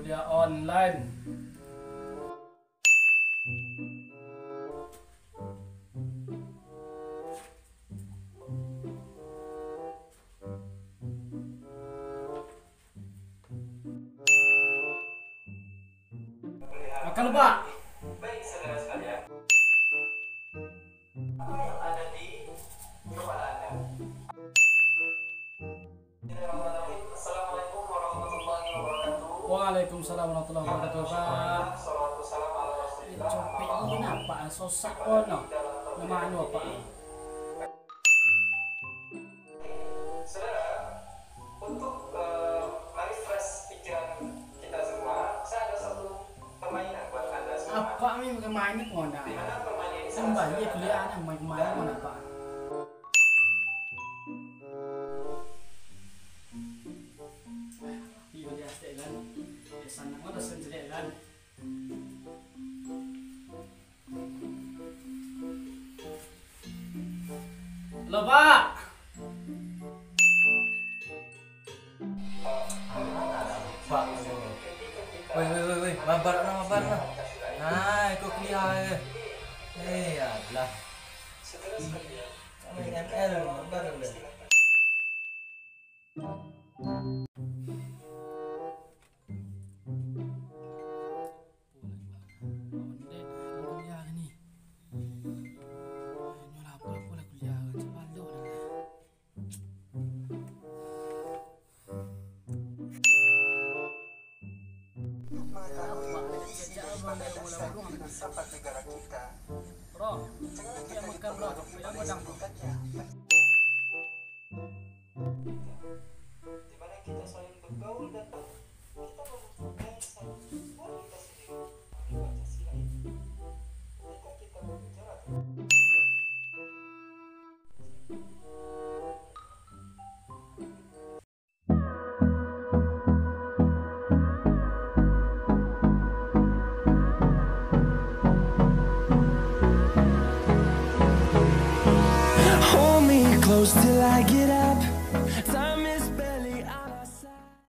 kuliah online. Makan lupa. Baik saudara sekalian, apa yang ada di kepala Anda? Assalamualaikum warahmatullahi wabarakatuh. Waalaikumsalam warahmatullahi wabarakatuh. Pak. Salawatu salam ala Rasulillah. Copet ini kenapa? Sosak ono. Nama anu apa? Saudara, untuk merefresh pikiran kita semua, saya ada satu permainan buat Anda semua. Apa ini kemana mana? Di mana permainan ini Sembah dia kuliah main mana Pak? Iya dia kan. Dia sana mana sendiri kan. Halo Pak. Pak, woi, mabar na. Nah, ikut kuliah. Alah. Kami ML mabar na. pada dasar filsafat negara kita, Bro, janganlah dia kita makan bro, dipengaruhi bilang oleh godang. sebutannya. Di mana kita saling bergaul dan kita mempunyai satu kualitas sendiri di Pancasila ini. Ketika kita berbicara tentang Hold me close till I get